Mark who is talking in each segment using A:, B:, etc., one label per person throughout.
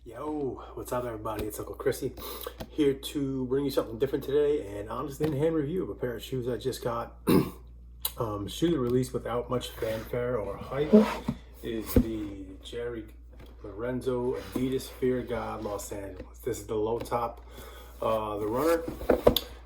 A: Yo, what's up everybody? It's Uncle Chrissy here to bring you something different today, and honestly in hand review of a pair of shoes I just got. Shoe released without much fanfare or hype is the Jerry Lorenzo Adidas Fear of God Los Angeles. This is the low top, the runner.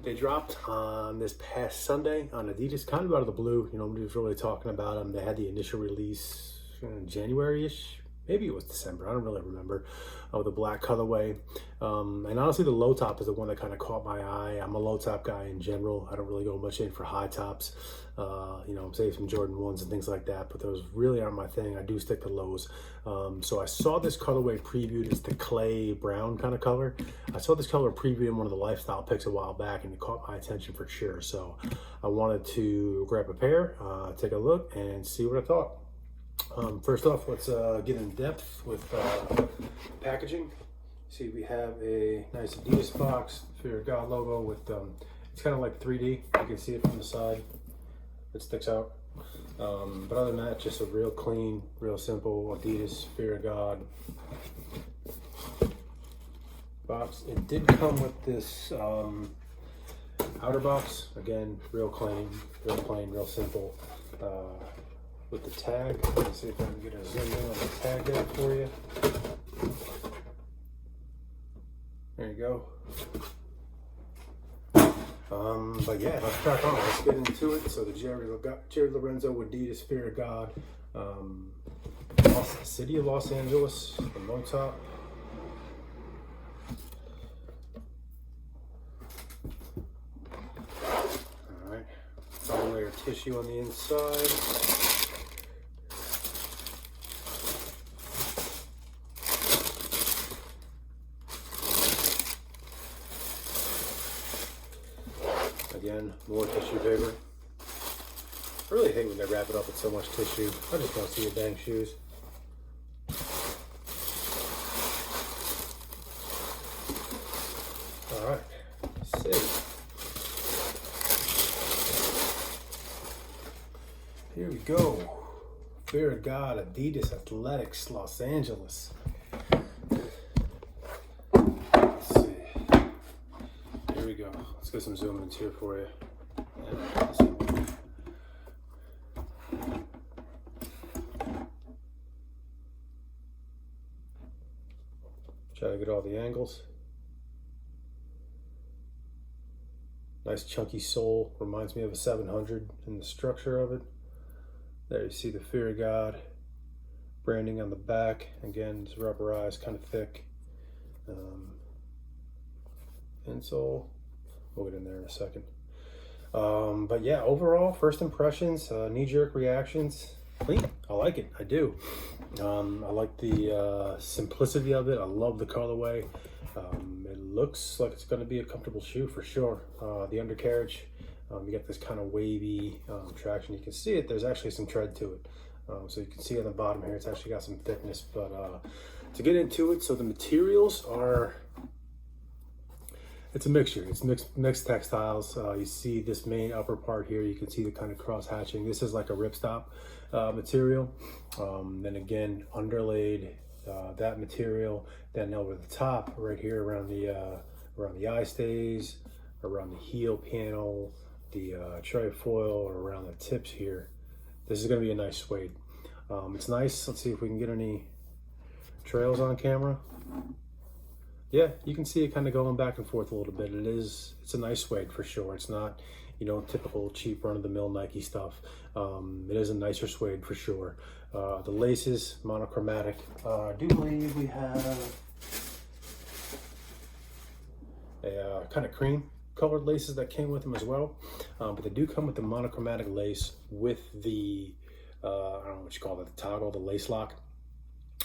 A: They dropped on this past Sunday on Adidas, kind of out of the blue. You know, nobody was really talking about them. They had the initial release in January-ish. Maybe it was December, I don't really remember, of the black colorway. And honestly, the low top is the one that kind of caught my eye. I'm a low top guy in general. I don't really go much in for high tops, you know, say some Jordan 1s and things like that, but those really aren't my thing. I do stick to lows. So I saw this colorway previewed. It's the clay brown kind of color. I saw this color previewed in one of the lifestyle picks a while back, and it caught my attention for sure. So I wanted to grab a pair, take a look, and see what I thought. First off, let's get in depth with packaging. See, we have a nice Adidas box, Fear of God logo with, it's kind of like 3D. You can see it from the side. It sticks out. But other than that, just a real clean, real simple Adidas Fear of God box. It did come with this outer box. Again, real clean, real simple. With the tag, let's see if I can get a zoom in on the tag there for you. There you go. But yeah, let's crack on. Let's get into it. So the Jerry Lorenzo Adidas Fear of God, City of Los Angeles, the low top. All right, double layer tissue on the inside. Again, more tissue paper. I really hate when they wrap it up with so much tissue. I just don't see your dang shoes. All right, let's see. Here we go. Fear of God, Adidas Athletics, Los Angeles. Here we go. Let's get some zoom ins here for you. Try to get all the angles. Nice chunky sole. Reminds me of a 700 in the structure of it. There you see the Fear of God branding on the back. Again, it's rubberized, kind of thick. Insole. We'll get in there in a second. But yeah, overall, first impressions, knee-jerk reactions, clean. I like it. I do. I like the simplicity of it. I love the colorway. It looks like it's going to be a comfortable shoe for sure. The undercarriage, you get this kind of wavy traction. You can see it. There's actually some tread to it. So you can see on the bottom here, it's actually got some thickness. But to get into it, so the materials are... It's a mixture. It's mixed textiles. You see this main upper part here. You can see the kind of cross hatching. This is like a ripstop material. Then again, underlaid that material. Then over the top, right here around the eye stays, around the heel panel, the trefoil, or around the tips here. This is going to be a nice suede. It's nice. Let's see if we can get any trails on camera. Yeah, you can see it kind of going back and forth a little bit. It's a nice suede for sure. It's not, you know, typical cheap run-of-the-mill Nike stuff. It is a nicer suede for sure. The laces, monochromatic. I do believe we have a kind of cream colored laces that came with them as well. But they do come with the monochromatic lace with the, I don't know what you call it, the toggle, the lace lock.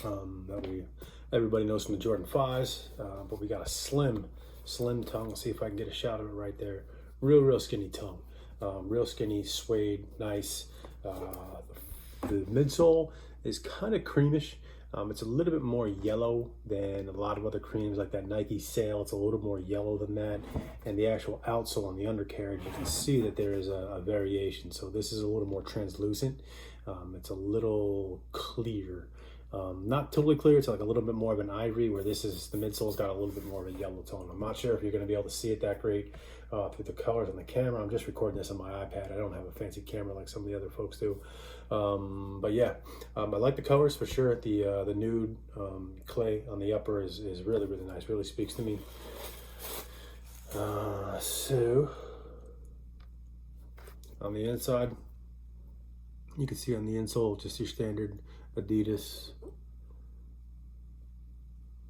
A: That everybody knows from the Jordan 5s, but we got a slim tongue. Let's see if I can get a shot of it right there. Real skinny tongue. Real skinny suede, nice. The midsole is kind of creamish. It's a little bit more yellow than a lot of other creams like that Nike Sail. It's a little more yellow than that. And the actual outsole on the undercarriage, you can see that there is a variation. So this is a little more translucent. It's a little clear. Not totally clear. It's like a little bit more of an ivory, where this is, the midsole's got a little bit more of a yellow tone. I'm not sure if you're going to be able to see it that great through the colors on the camera. I'm just recording this on my iPad. I don't have a fancy camera like some of the other folks do. But yeah, I like the colors for sure. The nude clay on the upper is really, really nice. Really speaks to me. So on the inside, you can see on the insole just your standard Adidas,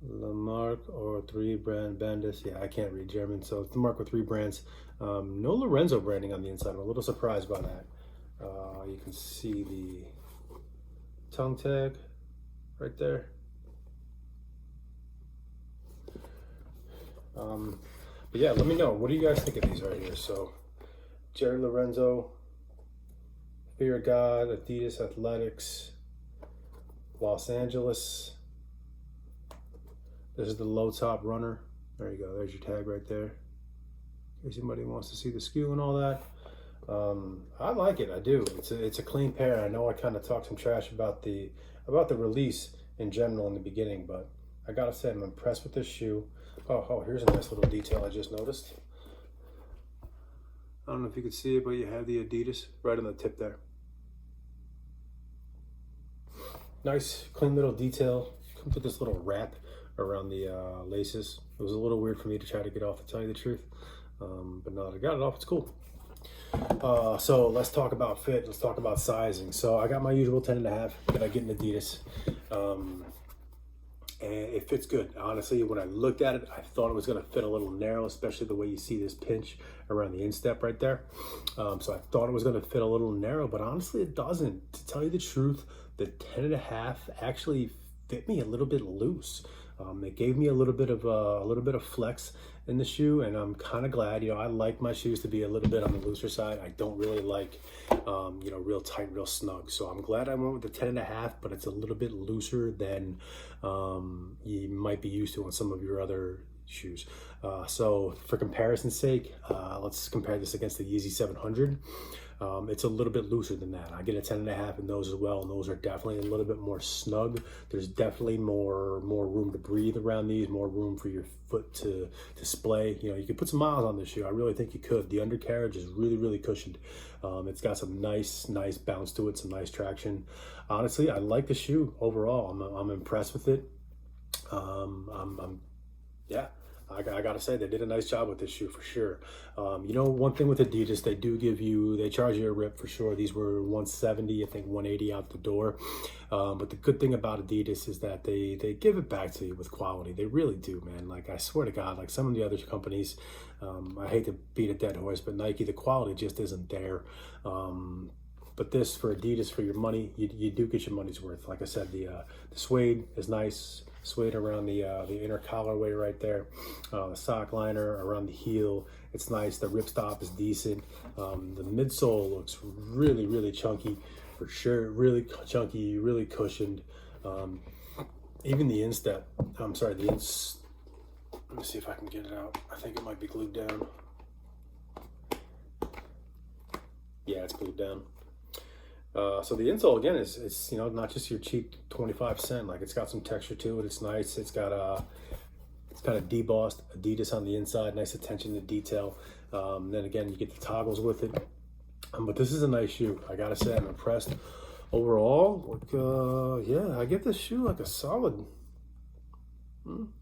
A: La Marque or 3 brand Bandis. Yeah, I can't read German, so it's the mark with 3 brands. No Lorenzo branding on the inside. I'm a little surprised by that. You can see the tongue tag right there. But yeah, let me know. What do you guys think of these right here? So, Jerry Lorenzo, Fear of God, Adidas Athletics, Los Angeles. This is the low top runner. There you go. There's your tag right there. In case anybody wants to see the SKU and all that. I like it. I do. It's a clean pair. I know I kind of talked some trash about the release in general in the beginning, but I gotta say I'm impressed with this shoe. Oh, here's a nice little detail I just noticed. I don't know if you can see it, but you have the Adidas right on the tip there. Nice, clean little detail. Comes with this little wrap around the laces. It was a little weird for me to try to get off, to tell you the truth. But now that I got it off, it's cool. So let's talk about fit. Let's talk about sizing. So I got my usual 10.5 that I get in Adidas. And it fits good. Honestly, when I looked at it, I thought it was going to fit a little narrow, especially the way you see this pinch around the instep right there. So I thought it was going to fit a little narrow, but honestly, it doesn't. To tell you the truth, the 10.5 actually fit me a little bit loose. It gave me a little bit of flex in the shoe, and I'm kind of glad. I like my shoes to be a little bit on the looser side. I don't really like, real tight, real snug. So I'm glad I went with the 10.5, but it's a little bit looser than you might be used to on some of your other shoes. So for comparison's sake, let's compare this against the Yeezy 700. It's a little bit looser than that. I get a 10.5 in those as well, and those are definitely a little bit more snug. There's definitely more room to breathe around these, more room for your foot to splay. You could put some miles on this shoe. I really think you could. The undercarriage is really, really cushioned. It's got some nice bounce to it, some nice traction. Honestly, I like the shoe overall. I'm impressed with it. Yeah. I gotta say, they did a nice job with this shoe for sure. One thing with Adidas, they charge you a rip for sure. These were $170, I think $180 out the door. But the good thing about Adidas is that they give it back to you with quality. They really do, man. Like, I swear to God, like some of the other companies, I hate to beat a dead horse, but Nike, the quality just isn't there. But this, for Adidas, for your money, you do get your money's worth. Like I said, the suede is nice. Suede around the inner collarway right there. The sock liner around the heel, it's nice. The ripstop is decent. The midsole looks really, really chunky for sure. Really chunky, really cushioned. Even the instep, let me see if I can get it out. I think it might be glued down. Yeah, it's glued down. So the insole, again, it's not just your cheap 25 cent. Like, it's got some texture to it. It's nice. It's got a debossed Adidas on the inside. Nice attention to detail. Then again, you get the toggles with it. But this is a nice shoe. I gotta say, I'm impressed overall. Like, yeah, I give this shoe like a solid. I'm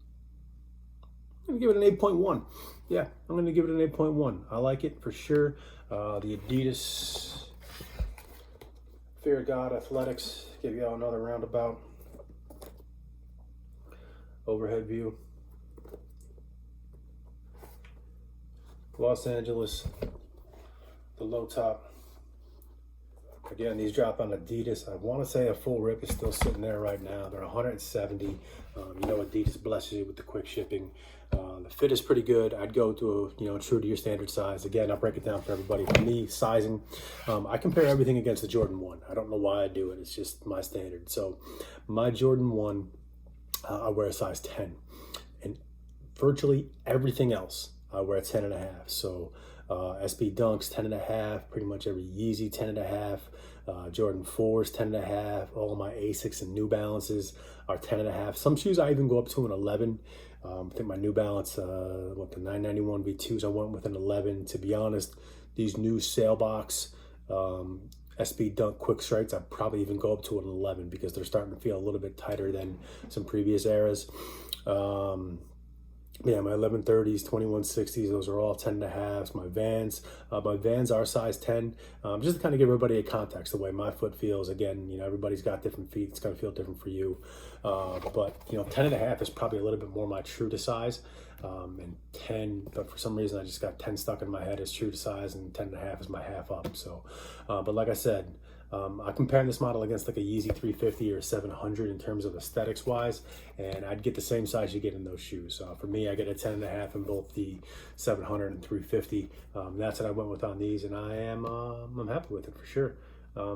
A: gonna give it an 8.1. Yeah, I'm gonna give it an 8.1. I like it for sure. The Adidas Fear of God Athletics, give you all another roundabout overhead view. Los Angeles, the low top. Again, these drop on Adidas. I want to say a full rip is still sitting there right now. They're 170. Adidas blesses you with the quick shipping. The fit is pretty good. I'd go to true to your standard size. Again, I'll break it down for everybody. For me, sizing, I compare everything against the Jordan 1. I don't know why I do it. It's just my standard. So my Jordan 1, I wear a size 10, and virtually everything else I wear a 10.5. So SB Dunks 10.5, pretty much every Yeezy 10.5, Jordan 4s 10.5, all of my Asics and New Balances are 10.5. Some shoes I even go up to an 11. I think my New Balance, the 991 V2s, I went with an 11. To be honest, these new Sailbox SB Dunk Quick Strikes, I'd probably even go up to an 11 because they're starting to feel a little bit tighter than some previous eras. Yeah, my 1130s, 2160s, those are all 10.5s. My Vans are size 10. Just to kind of give everybody a context, the way my foot feels. Again, everybody's got different feet. It's going to feel different for you. But 10.5 is probably a little bit more my true to size. And 10, but for some reason I just got 10 stuck in my head as true to size, and 10.5 is my half up. So, but like I said, I compared this model against like a Yeezy 350 or 700 in terms of aesthetics wise, and I'd get the same size you get in those shoes. For me, I get a 10.5 in both the 700 and 350. That's what I went with on these, and I'm happy with it for sure.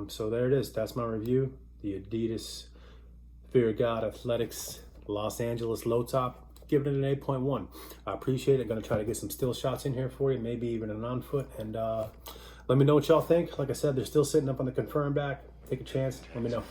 A: So there it is. That's my review. The Adidas Fear of God Athletics Los Angeles low top. Give it an 8.1. I appreciate it. Going to try to get some still shots in here for you, maybe even an on foot, and let me know what y'all think. Like I said, they're still sitting up on the confirm back. Take a chance. Let me know.